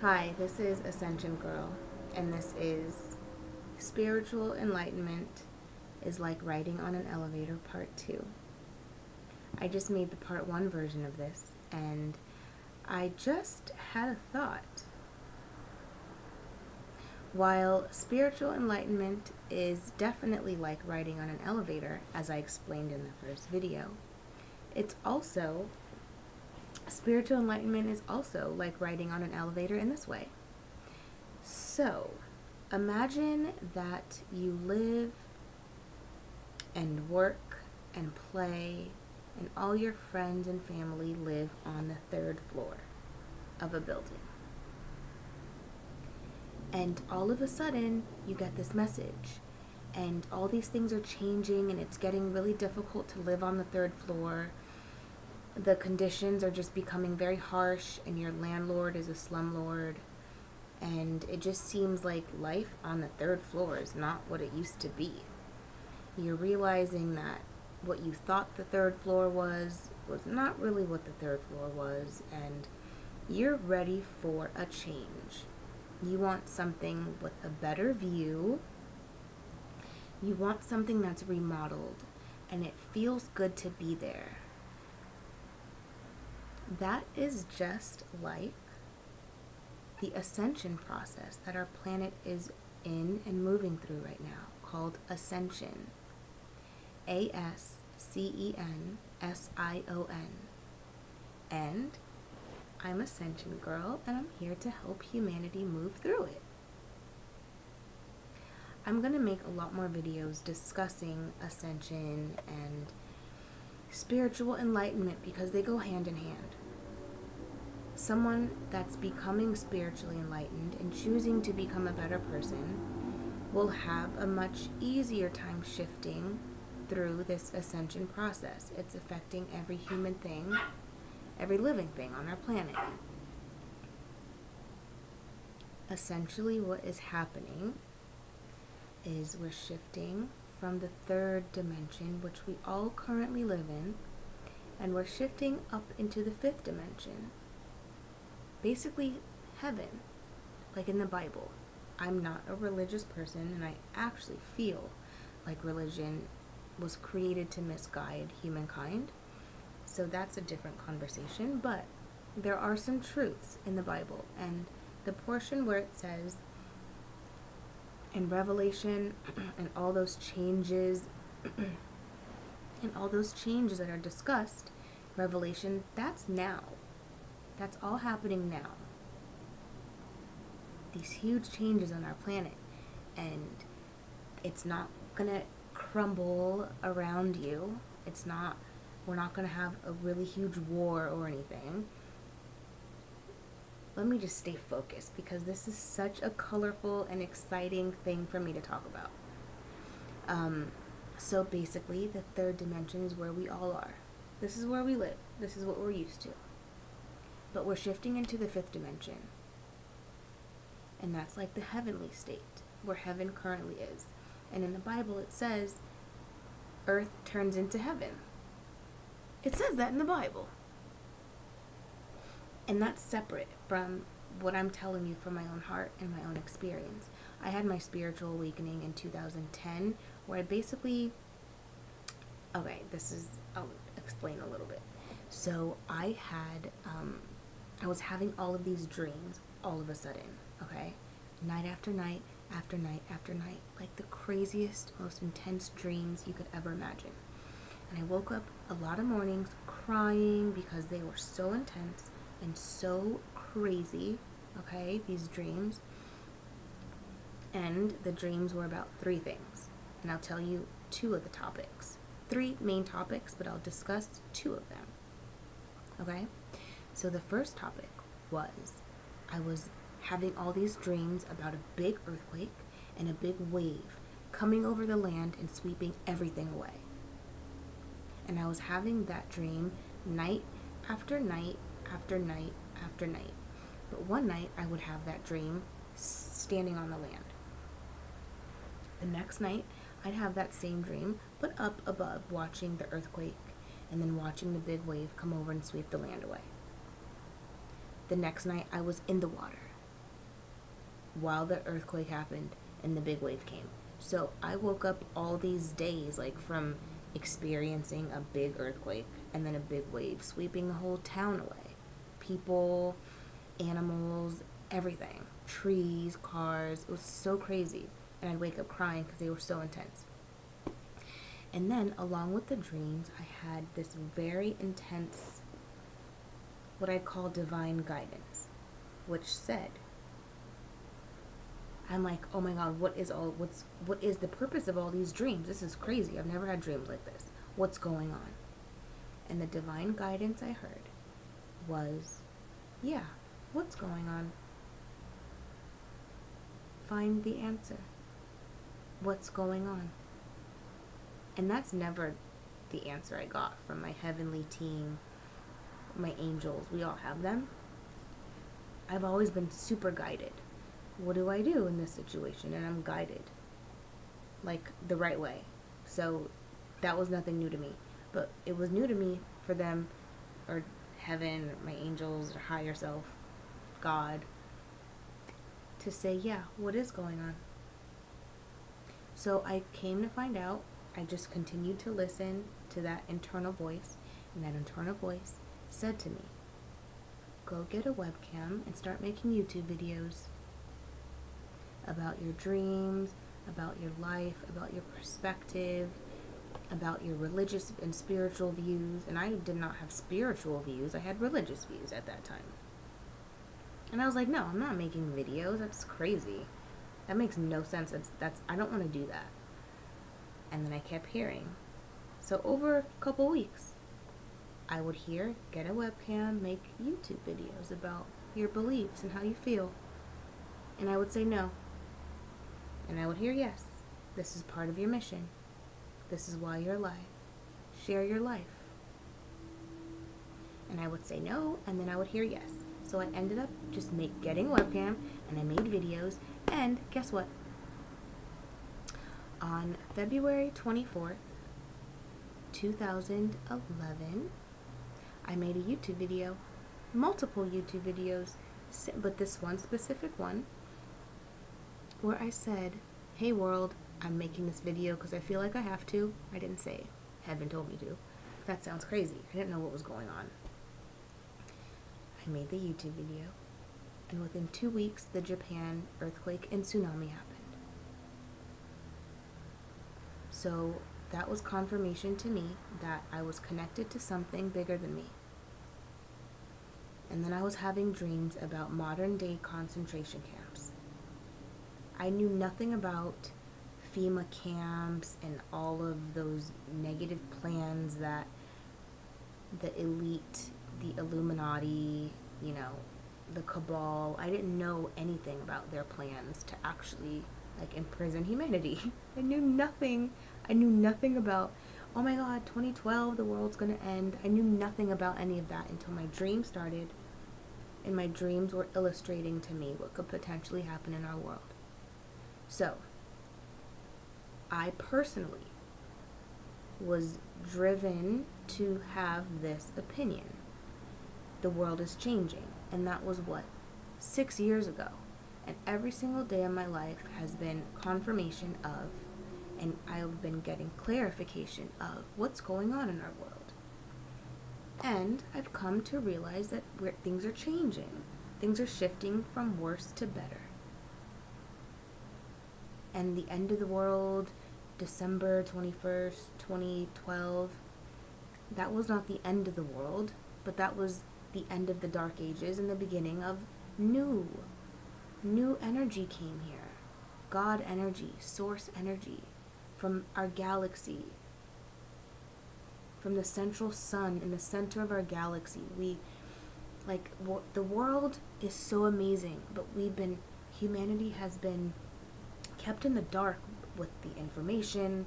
Hi, this is Ascension Girl, and this is Spiritual Enlightenment is Like Riding on an Elevator Part 2. I just made the Part 1 version of this, and I just had a thought. While spiritual enlightenment is definitely like riding on an elevator, as I explained in the first video, it's also, spiritual enlightenment is also like riding on an elevator in this way. So, imagine that you live and work and play, and all your friends and family live on the third floor of a building. And all of a sudden, you get this message, and all these things are changing, and it's getting really difficult to live on the third floor. The conditions are just becoming very harsh, and your landlord is a slumlord. And it just seems like life on the third floor is not what it used to be. You're realizing that what you thought the third floor was not really what the third floor was, and you're ready for a change. You want something with a better view. You want something that's remodeled, and it feels good to be there. That is just like the ascension process that our planet is in and moving through right now, called Ascension. Ascension. And I'm Ascension Girl, and I'm here to help humanity move through it. I'm going to make a lot more videos discussing ascension and spiritual enlightenment because they go hand in hand. Someone that's becoming spiritually enlightened and choosing to become a better person will have a much easier time shifting through this ascension process. It's affecting every human thing, every living thing on our planet. Essentially, what is happening is we're shifting from the third dimension, which we all currently live in, and we're shifting up into the fifth dimension. Basically, heaven, like in the Bible. I'm not a religious person, and I actually feel like religion was created to misguide humankind. So that's a different conversation, but there are some truths in the Bible, and the portion where it says in Revelation and all those changes and all those changes that are discussed, Revelation, that's now. That's all happening now. These huge changes on our planet, and it's not gonna crumble around you. We're not gonna have a really huge war or anything. Let me just stay focused because this is such a colorful and exciting thing for me to talk about. So basically, the third dimension is where we all are. This is where we live. This is what we're used to. But we're shifting into the fifth dimension. And that's like the heavenly state, where heaven currently is. And in the Bible it says, earth turns into heaven. It says that in the Bible. And that's separate from what I'm telling you from my own heart and my own experience. I had my spiritual awakening in 2010, where I basically, I'll explain a little bit. So I was having all of these dreams all of a sudden, okay? Night after night, after night, after night. Like the craziest, most intense dreams you could ever imagine. And I woke up a lot of mornings crying because they were so intense and so crazy, okay, these dreams. And the dreams were about three things. And I'll tell you two of the topics. Three main topics, but I'll discuss two of them. Okay? So the first topic was I was having all these dreams about a big earthquake and a big wave coming over the land and sweeping everything away. And I was having that dream night after night after night after night. But one night I would have that dream standing on the land. The next night I'd have that same dream, but up above, watching the earthquake and then watching the big wave come over and sweep the land away. The next night I was in the water. while the earthquake happened and the big wave came. So I woke up all these days, like from experiencing a big earthquake and then a big wave sweeping the whole town away. People, animals, everything. Trees, cars. It was so crazy. And I'd wake up crying because they were so intense. And then, along with the dreams, I had this very intense, what I call divine guidance, which said, I'm like, oh my God, what is the purpose of all these dreams? This is crazy. I've never had dreams like this. What's going on? And the divine guidance I heard was, yeah, what's going on? Find the answer. What's going on? And that's never the answer I got from my heavenly team, my angels. We all have them. I've always been super guided. What do I do in this situation? And I'm guided, like, the right way. So that was nothing new to me. But it was new to me for them, or heaven, my angels, or higher self, God, to say, yeah, what is going on? So I came to find out, I just continued to listen to that internal voice, and that internal voice said to me, go get a webcam and start making YouTube videos about your dreams, about your life, about your perspective, about your religious and spiritual views. And I did not have spiritual views, I had religious views at that time. And I was like, no, I'm not making videos. That's crazy. That makes no sense. I don't want to do that. And then I kept hearing. So over a couple weeks, I would hear, get a webcam, make YouTube videos about your beliefs and how you feel. And I would say no. And I would hear, yes, this is part of your mission. This is why you're alive. Share your life. And I would say no, and then I would hear yes. So I ended up just getting a webcam, and I made videos, and guess what? On February 24th, 2011, I made a YouTube video, multiple YouTube videos, but this one specific one, where I said, hey world, I'm making this video because I feel like I have to. I didn't say heaven told me to. That sounds crazy. I didn't know what was going on. I made the YouTube video, and within 2 weeks, the Japan earthquake and tsunami happened. So that was confirmation to me that I was connected to something bigger than me. And then I was having dreams about modern day concentration camps. I knew nothing about FEMA camps and all of those negative plans that the elite, the Illuminati, the cabal, I didn't know anything about their plans to actually imprison humanity. I knew nothing about, oh my God, 2012, the world's gonna end. I knew nothing about any of that until my dream started, and my dreams were illustrating to me what could potentially happen in our world. So, I personally was driven to have this opinion. The world is changing, and that was 6 years ago. And every single day of my life has been confirmation of, and I've been getting clarification of what's going on in our world. And I've come to realize that things are changing. Things are shifting from worse to better. And the end of the world, December 21st, 2012, that was not the end of the world, but that was the end of the Dark Ages and the beginning of new energy came here. God energy, source energy from our galaxy, from the central sun in the center of our galaxy. The world is so amazing, but humanity has been kept in the dark with the information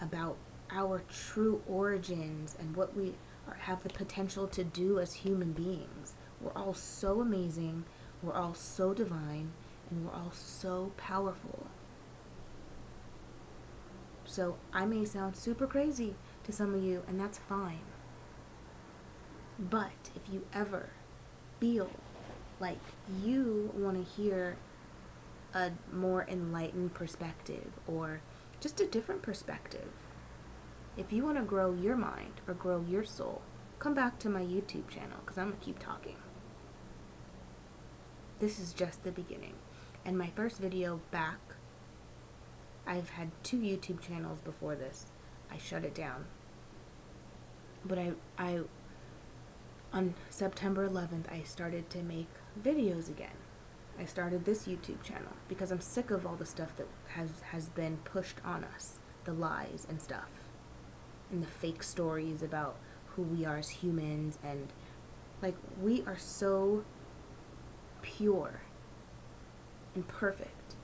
about our true origins and what we have the potential to do as human beings. We're all so amazing, we're all so divine, and we're all so powerful. So I may sound super crazy to some of you, and that's fine. But if you ever feel like you want to hear a more enlightened perspective or just a different perspective. If you want to grow your mind or grow your soul, come back to my YouTube channel because I'm going to keep talking. This is just the beginning. And my first video back, I've had 2 YouTube channels before this. I shut it down. But I on September 11th, I started to make videos again. I started this YouTube channel because I'm sick of all the stuff that has been pushed on us. The lies and stuff. And the fake stories about who we are as humans. And like, we are so pure and perfect.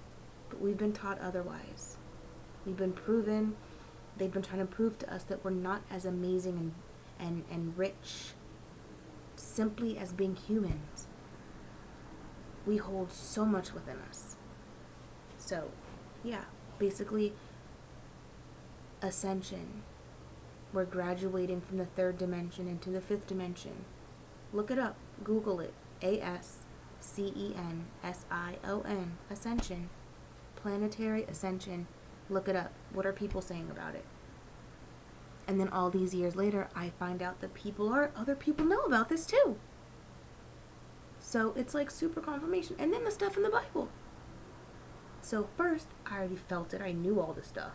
But we've been taught otherwise. We've been proven, they've been trying to prove to us that we're not as amazing and rich simply as being humans. We hold so much within us. So, yeah, basically, ascension. We're graduating from the 3rd dimension into the 5th dimension. Look it up. Google it. Ascension. Ascension. Planetary ascension. Look it up. What are people saying about it? And then all these years later, I find out that other people know about this too. So it's like super confirmation. And then the stuff in the Bible. So first, I already felt it. I knew all the stuff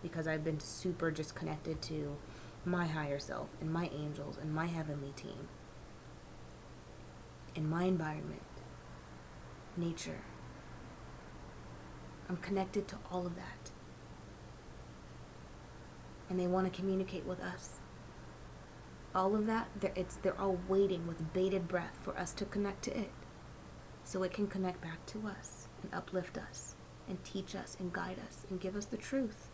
because I've been super just connected to my higher self and my angels and my heavenly team and my environment, nature. I'm connected to all of that. And they want to communicate with us. All of that, they're all waiting with bated breath for us to connect to it. So it can connect back to us and uplift us and teach us and guide us and give us the truth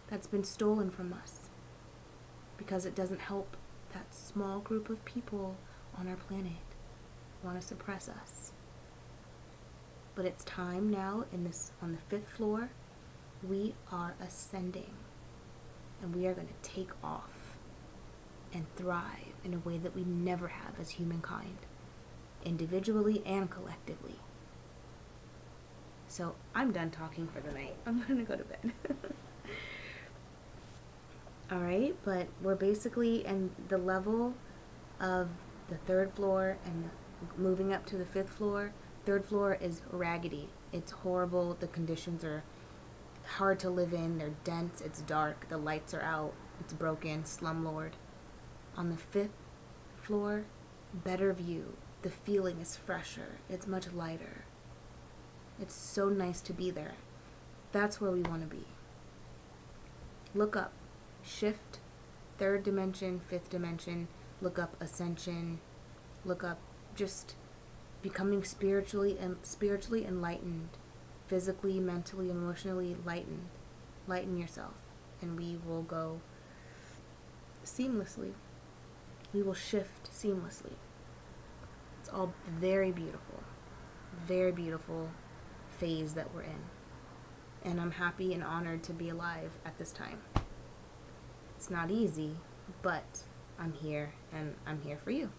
that's been stolen from us. Because it doesn't help that small group of people on our planet who want to suppress us. But it's time now on the 5th floor, we are ascending. And we are going to take off and thrive in a way that we never have as humankind, individually and collectively. So I'm done talking for the night. I'm going to go to bed. Alright, but we're basically in the level of the 3rd floor and moving up to the 5th floor. 3rd floor is raggedy. It's horrible. The conditions are hard to live in. They're dense. It's dark. The lights are out. It's broken. Slumlord. On the 5th floor, better view. The feeling is fresher. It's much lighter. It's so nice to be there. That's where we want to be. Look up. Shift. 3rd dimension. 5th dimension. Look up ascension. Look up just becoming spiritually enlightened. Physically, mentally, emotionally lightened. Lighten yourself. And we will go seamlessly. We will shift seamlessly. It's all very beautiful. Very beautiful phase that we're in. And I'm happy and honored to be alive at this time. It's not easy, but I'm here and I'm here for you.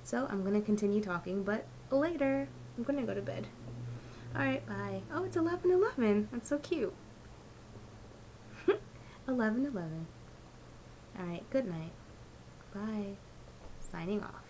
So I'm going to continue talking, but later. I'm going to go to bed. Alright, bye. Oh, it's 11:11. That's so cute. 11:11. Alright, good night. Bye. Signing off.